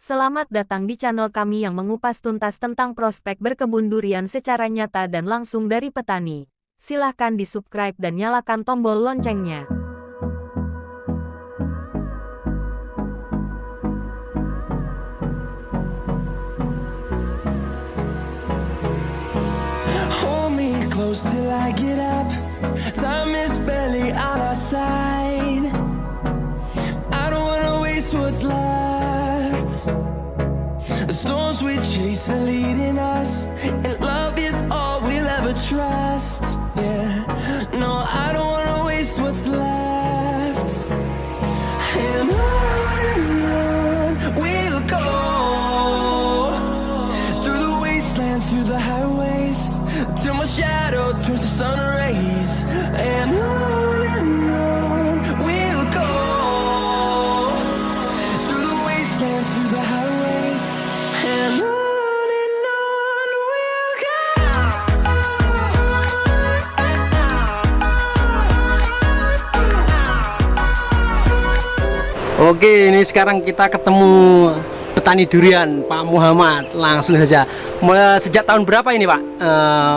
Selamat datang di channel kami yang mengupas tuntas tentang prospek berkebun durian secara nyata dan langsung dari petani. Silahkan di-subscribe dan nyalakan tombol loncengnya. Hold me close till I get up. Time is barely on our side. I don't wanna waste what's left. The storms we chase are leading us, and love is all we'll ever trust. Yeah, no, I don't wanna waste what's left. And on we'll go, through the wastelands, through the highways, till my shadow turns to sun rays. And on we'll go, through the wastelands, through the highways, and on we'll go. Oke, ini sekarang kita ketemu petani durian, Pak Muhammad. Langsung saja. Sejak tahun berapa ini, Pak,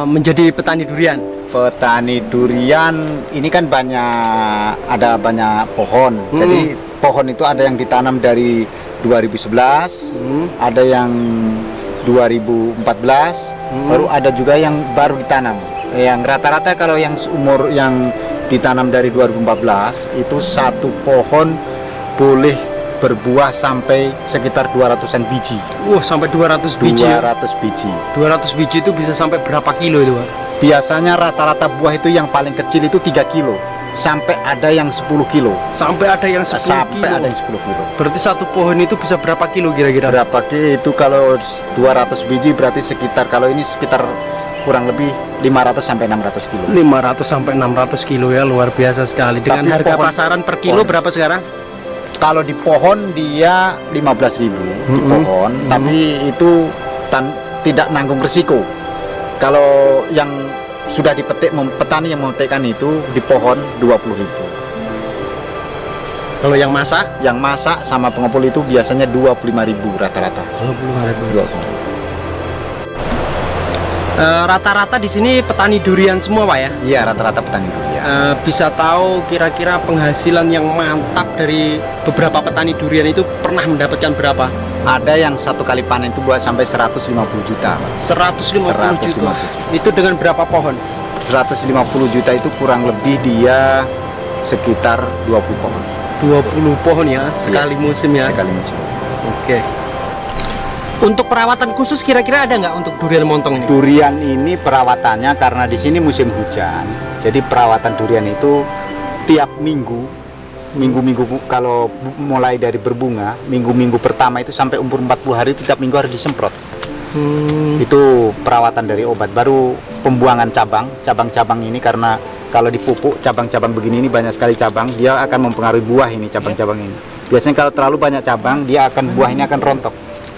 menjadi petani durian? Petani durian ini kan ada banyak pohon. Jadi pohon itu ada yang ditanam dari 2011, ada yang 2014, baru ada juga yang baru ditanam. Yang rata-rata kalau yang umur yang ditanam dari 2014 itu satu pohon boleh berbuah sampai sekitar 200-an biji. Wah, sampai 200 biji. 200 biji. 200 biji itu bisa sampai berapa kilo itu, Pak? Biasanya rata-rata buah itu yang paling kecil itu 3 kilo sampai ada yang 10 kilo. Sampai ada yang 10 Sampai kilo. ada yang 10 kilo. Berarti satu pohon itu bisa berapa kilo kira-kira? Berapa kilo itu kalau 200 biji berarti sekitar, kalau ini sekitar kurang lebih 500 sampai 600 kilo. 500 sampai 600 kilo ya, luar biasa sekali. Dengan Tapi harga pohon- pasaran per kilo pohon. berapa sekarang? Kalau di pohon dia 15.000 di pohon, tapi itu tidak nanggung resiko. Kalau yang sudah dipetik, petani yang memetikkan itu di pohon 20.000. Kalau yang masak? Yang masak sama pengepul itu biasanya 25.000 rata-rata. 25.000. Rata-rata di sini petani durian semua, Pak ya? Iya, rata-rata petani durian. Bisa tahu kira-kira penghasilan yang mantap dari beberapa petani durian itu pernah mendapatkan berapa? Ada yang satu kali panen itu buat sampai 150 juta. 150 juta. 150 Itu dengan berapa pohon? 150 juta itu kurang lebih dia sekitar 20 pohon 20 pohon ya, sekali musim ya. sekali musim. Oke. Untuk perawatan khusus kira-kira ada nggak untuk durian montong ini? Durian ini perawatannya karena di sini musim hujan. Jadi perawatan durian itu tiap minggu kalau mulai dari berbunga, minggu pertama itu sampai umur 40 hari itu tiap minggu harus disemprot. Itu perawatan dari obat. Baru pembuangan cabang-cabang ini, karena kalau dipupuk cabang-cabang begini ini banyak sekali cabang, dia akan mempengaruhi buah ini, cabang-cabang ini. Biasanya kalau terlalu banyak cabang, dia akan buah ini akan rontok.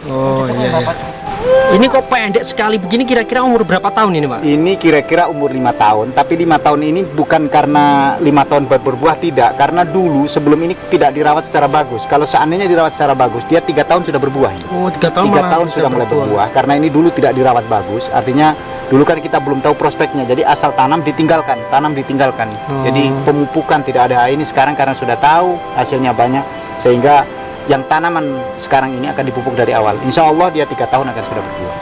Oh iya, iya. Ini kok pendek sekali begini, kira-kira umur berapa tahun ini, Pak? Ini kira-kira umur 5 tahun, tapi 5 tahun ini bukan karena 5 tahun berbuah, tidak. Karena dulu sebelum ini tidak dirawat secara bagus. Kalau seandainya dirawat secara bagus, dia 3 tahun sudah berbuah ini. Oh, 3 tahun 3 malah tahun bisa sudah mulai berbuah. Karena ini dulu tidak dirawat bagus, artinya dulu kan kita belum tahu prospeknya. Jadi asal tanam ditinggalkan. Jadi pemupukan tidak ada. Ini sekarang karena sudah tahu hasilnya banyak, sehingga yang tanaman sekarang ini akan dipupuk dari awal. Insya Allah dia 3 tahun akan sudah berbuah.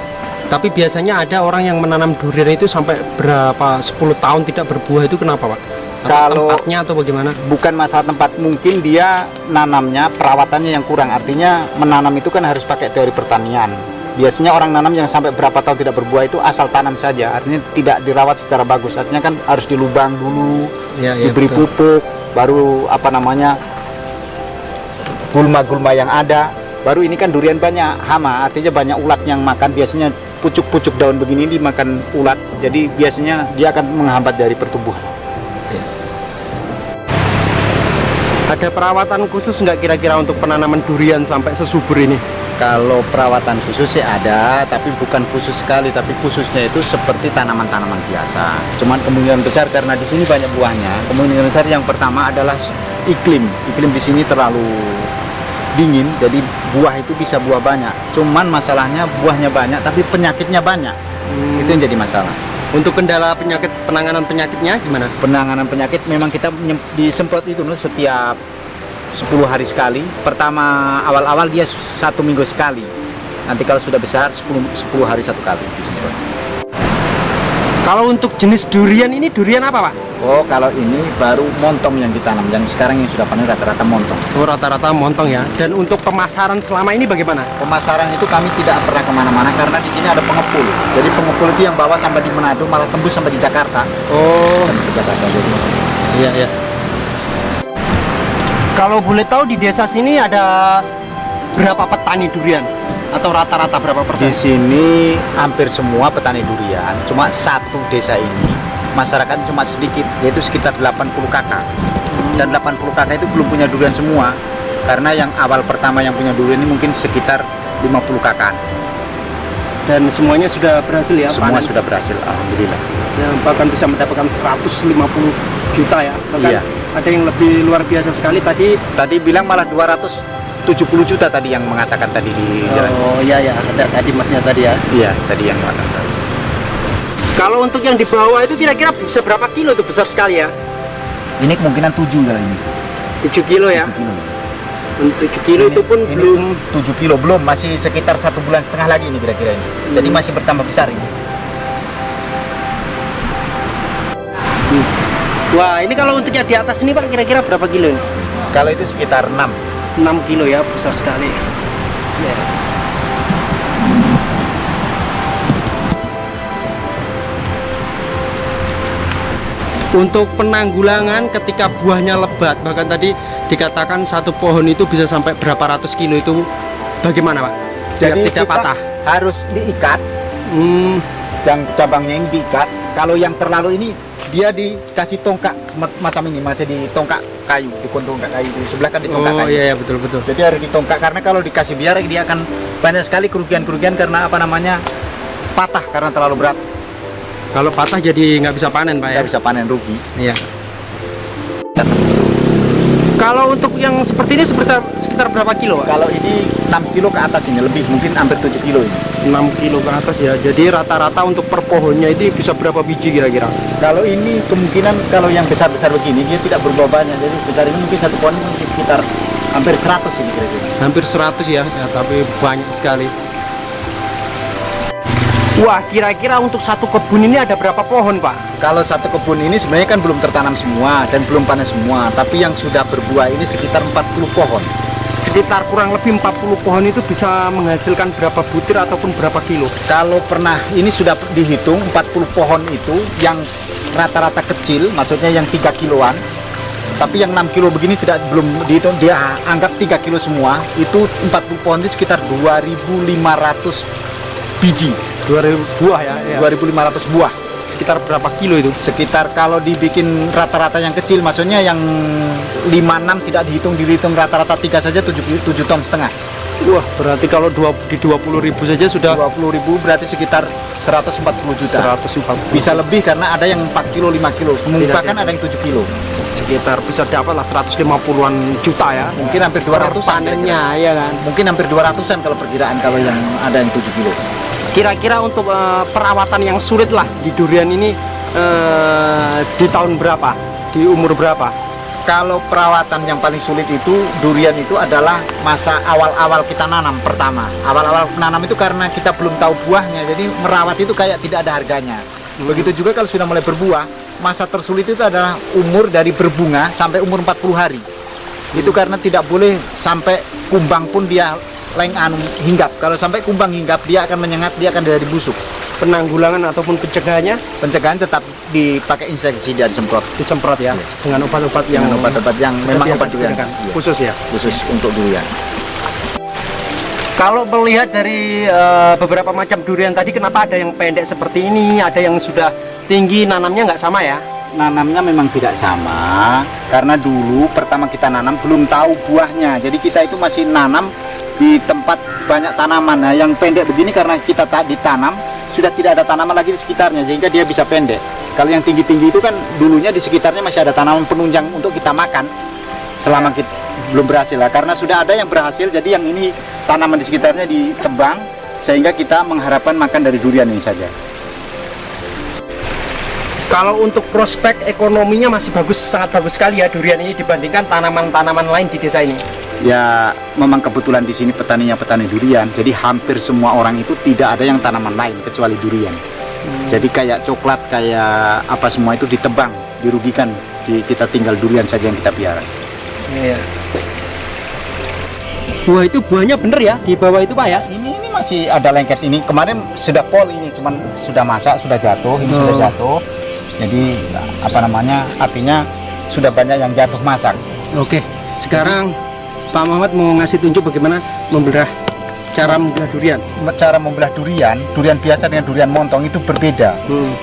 Tapi biasanya ada orang yang menanam durian itu sampai berapa 10 tahun tidak berbuah, itu kenapa, Pak? Atau Kalau tempatnya atau bagaimana? Bukan masalah tempat, mungkin dia nanamnya perawatannya yang kurang. Artinya menanam itu kan harus pakai teori pertanian. Biasanya orang nanam yang sampai berapa tahun tidak berbuah itu asal tanam saja, artinya tidak dirawat secara bagus. Artinya kan harus dilubang dulu, Ya, diberi betul. pupuk, baru gulma-gulma yang ada. Baru ini kan durian banyak hama, artinya banyak ulat yang makan. Biasanya pucuk-pucuk daun begini dimakan ulat, jadi biasanya dia akan menghambat dari pertumbuhan. Ada perawatan khusus nggak kira-kira untuk penanaman durian sampai sesubur ini? Kalau perawatan khusus sih ada, tapi bukan khusus sekali, tapi khususnya itu seperti tanaman-tanaman biasa. Cuman kemungkinan besar karena di sini banyak buahnya. Kemungkinan besar yang pertama adalah iklim. Iklim di sini terlalu dingin, jadi buah itu bisa buah banyak. Cuman masalahnya buahnya banyak, tapi penyakitnya banyak. Itu yang jadi masalah. Untuk kendala penyakit, penanganan penyakitnya gimana? Penanganan penyakit memang kita disemprot itu setiap 10 hari sekali. Pertama awal-awal dia 1 minggu sekali. Nanti kalau sudah besar 10 hari 1 kali disemprot. Kalau untuk jenis durian ini durian apa, Pak? Oh, kalau ini baru montong yang ditanam. Yang sekarang yang sudah panen rata-rata montong. Oh, rata-rata montong ya. Dan untuk pemasaran selama ini bagaimana? Pemasaran itu kami tidak pernah kemana-mana karena di sini ada pengepul. Jadi pengepul itu yang bawa sampai di Manado, malah tembus sampai di Jakarta. Oh, Sampai ke Jakarta. Jadi. iya, iya. Kalau boleh tahu di desa sini ada berapa petani durian? Atau rata-rata berapa Di persen? sini hampir semua petani durian. Cuma satu desa ini masyarakat cuma sedikit, yaitu sekitar 80 kakak. Dan 80 kakak itu belum punya durian semua. Karena yang awal pertama yang punya durian ini mungkin sekitar 50 kakak. Dan semuanya sudah berhasil ya? Semua panen? sudah berhasil, alhamdulillah. Ya, bahkan bisa mendapatkan 150 juta ya. Bahkan Iya. ada yang lebih luar biasa sekali tadi. Tadi bilang malah 270 juta tadi yang mengatakan tadi di jalan. Oh iya ya, ada tadi masnya tadi ya. Iya, tadi yang mengatakan. Kalau untuk yang di bawah itu kira-kira bisa berapa kilo tuh, besar sekali ya? Ini kemungkinan 7 kali ini. 7 kilo ya. 7 kilo. Untuk 7 kilo itu pun Ini belum 7 kilo belum, masih sekitar 1,5 bulan lagi ini kira-kira ini. Jadi masih bertambah besar ini. Wah, ini kalau untuk yang di atas ini Pak kira-kira berapa kilo ini? Kalau itu sekitar 6. 6 kilo ya, besar sekali. Ya. Untuk penanggulangan ketika buahnya lebat, bahkan tadi dikatakan satu pohon itu bisa sampai berapa ratus kilo, itu bagaimana Pak? Biar Jadi tidak kita patah. harus diikat, yang cabangnya ini diikat. Kalau yang terlalu ini dia dikasih tongkak macam ini, masih di tongkak kayu, di tongkak kayu di sebelah kan di tongkak Oh kayu. iya, iya betul betul. Jadi harus ditongkak karena kalau dikasih biar dia akan banyak sekali kerugian-kerugian karena apa namanya patah karena terlalu berat, Kalau patah jadi nggak bisa panen Pak ya? nggak bisa panen, rugi. Iya. Kalau untuk yang seperti ini sekitar berapa kilo Pak? Kalau ini 6 kilo ke atas ini lebih, mungkin hampir 7 kilo ini. 6 kilo ke atas ya. Jadi rata-rata untuk per pohonnya itu bisa berapa biji kira-kira? Kalau ini kemungkinan kalau yang besar-besar begini dia tidak berbuah banyak. Jadi besar ini mungkin satu pohon mungkin sekitar hampir 100 ini kira-kira. Hampir 100 ya, tapi banyak sekali. Wah, kira-kira untuk satu kebun ini ada berapa pohon Pak? Kalau satu kebun ini sebenarnya kan belum tertanam semua dan belum panen semua, tapi yang sudah berbuah ini sekitar 40 pohon. Sekitar kurang lebih 40 pohon itu bisa menghasilkan berapa butir ataupun berapa kilo? Kalau pernah ini sudah dihitung 40 pohon itu yang rata-rata kecil, maksudnya yang 3 kiloan. Tapi yang 6 kilo begini belum dihitung, dia anggap 3 kilo semua. Itu 40 pohon itu sekitar 2.500 biji. 2000 buah ya, 2.500 buah. Sekitar berapa kilo itu? Sekitar kalau dibikin rata-rata yang kecil, maksudnya yang 5-6 tidak dihitung rata-rata 3 saja 7 ton setengah. Wah, berarti kalau di 20.000 saja sudah 20.000 berarti sekitar 140 juta. 140. Bisa lebih karena ada yang 4 kilo, 5 kilo. Bahkan ada yang 7 kilo. Sekitar bisa dapat lah 150-an juta ya. Mungkin hampir 200-an. Panennya ya kan. Mungkin hampir 200-an kalau perkiraan kalau yang ada yang 7 kilo. Kira-kira untuk perawatan yang sulit lah di durian ini di tahun berapa? Di umur berapa? Kalau perawatan yang paling sulit itu durian itu adalah masa awal-awal kita nanam pertama. Awal-awal nanam itu karena kita belum tahu buahnya, jadi merawat itu kayak tidak ada harganya. Begitu juga kalau sudah mulai berbuah, masa tersulit itu adalah umur dari berbunga sampai umur 40 hari. Itu karena tidak boleh sampai kumbang pun dia hinggap. Kalau sampai kumbang hinggap, dia akan menyengat, dia akan jadi busuk. Penanggulangan ataupun pencegahannya Pencegahan tetap dipakai insektisida, disemprot ya, dengan obat-obat yang dengan obat-obat yang memang obat durian. Iya, khusus ya. khusus untuk durian. Kalau melihat dari beberapa macam durian tadi, kenapa ada yang pendek seperti ini, ada yang sudah tinggi, nanamnya nggak sama ya? Nanamnya memang tidak sama karena dulu pertama kita nanam belum tahu buahnya, jadi kita itu masih nanam di tempat banyak tanaman. Nah, yang pendek begini karena kita tak ditanam, sudah tidak ada tanaman lagi di sekitarnya sehingga dia bisa pendek. Kalau yang tinggi-tinggi itu kan dulunya di sekitarnya masih ada tanaman penunjang untuk kita makan selama kita belum berhasil lah, karena sudah ada yang berhasil. Jadi yang ini tanaman di sekitarnya ditebang, sehingga kita mengharapkan makan dari durian ini saja. Kalau untuk prospek ekonominya masih bagus, sangat bagus sekali ya durian ini dibandingkan tanaman-tanaman lain di desa ini. Ya memang kebetulan di sini petaninya petani durian, jadi hampir semua orang itu tidak ada yang tanaman lain kecuali durian. Jadi kayak coklat, kayak apa semua itu ditebang, dirugikan. Kita tinggal durian saja yang kita piara. Iya. Buah itu buahnya bener ya di bawah itu Pak ya? Ini masih ada lengket ini. Kemarin sudah pol ini, cuman sudah masak, sudah jatuh. Ini sudah jatuh. Jadi apa namanya? Artinya sudah banyak yang jatuh masak. Oke. Sekarang Pak Muhammad mau ngasih tunjuk bagaimana cara membelah durian. Cara membelah durian, durian biasa dengan durian montong itu berbeda.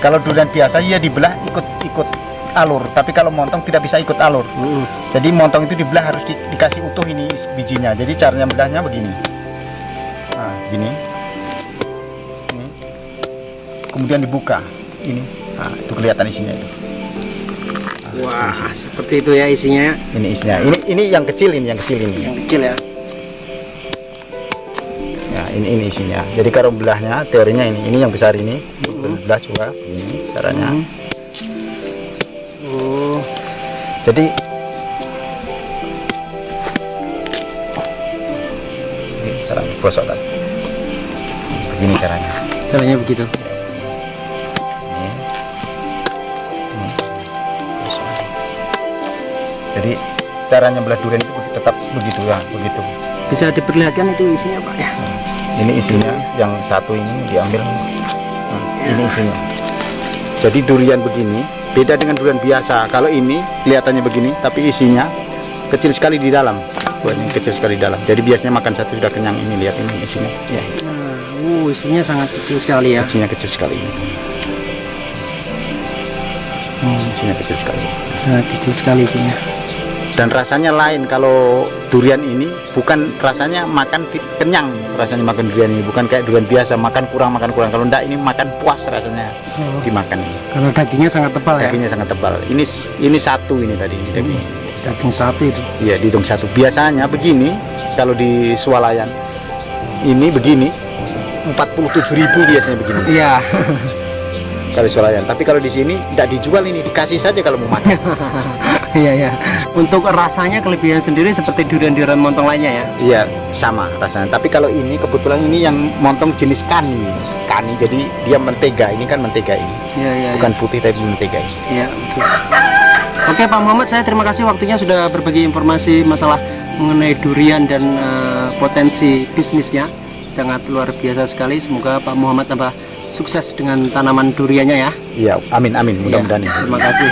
Kalau durian biasa ia dibelah ikut alur, tapi kalau montong tidak bisa ikut alur. Jadi montong itu dibelah harus dikasih utuh ini bijinya. Jadi caranya belahnya begini. Nah, gini. Ini. Kemudian dibuka. Ini. Nah, itu kelihatan isinya itu. Wah, seperti itu ya isinya. Ini isinya. Ini yang kecil ini, yang kecil ini. Yang kecil ya. Ya, ini isinya. Jadi kalau belahnya teorinya ini yang besar ini. Belah juga ini caranya. Jadi ini cara gosok kan. Begini caranya. Caranya begitu. Jadi caranya belah durian itu tetap begitu ya, begitu. Bisa diperlihatkan itu isinya Pak ya. Ini isinya, yang satu ini diambil. Nah, ini isinya. Jadi durian begini beda dengan durian biasa. Kalau ini kelihatannya begini, tapi isinya kecil sekali di dalam. Buahnya kecil sekali di dalam. Jadi biasanya makan satu sudah kenyang. Ini lihat ini isinya. Ya. Nah, isinya sangat kecil sekali ya. Isinya kecil sekali. Isinya kecil sekali. Sangat kecil sekali isinya. Dan rasanya lain. Kalau durian ini bukan rasanya makan kenyang, rasanya makan durian ini bukan kayak durian biasa makan kurang. Kalau enggak ini makan puas rasanya dimakan ini. Karena dagingnya sangat tebal ya. Dagingnya sangat tebal. Ini satu ini tadi ini daging. Daging sapi itu. Iya, didong satu. Biasanya begini kalau di swalayan ini begini 47.000 biasanya begini. Iya. Kalau swalayan. Tapi kalau di sini tidak dijual ini, dikasih saja kalau mau makan. Iya ya. Untuk rasanya kelebihan sendiri seperti durian-durian montong lainnya ya. Iya, sama rasanya. Tapi kalau ini kebetulan ini yang montong jenis kani. Kani jadi dia mentega. Ini kan mentega ini. Iya, iya. Bukan putih tapi mentega ini. Iya, betul. Oke Pak Muhammad, saya terima kasih waktunya sudah berbagi informasi masalah mengenai durian dan potensi bisnisnya. Sangat luar biasa sekali. Semoga Pak Muhammad tambah sukses dengan tanaman duriannya ya. Iya, amin amin. Mudah-mudahan. Terima kasih.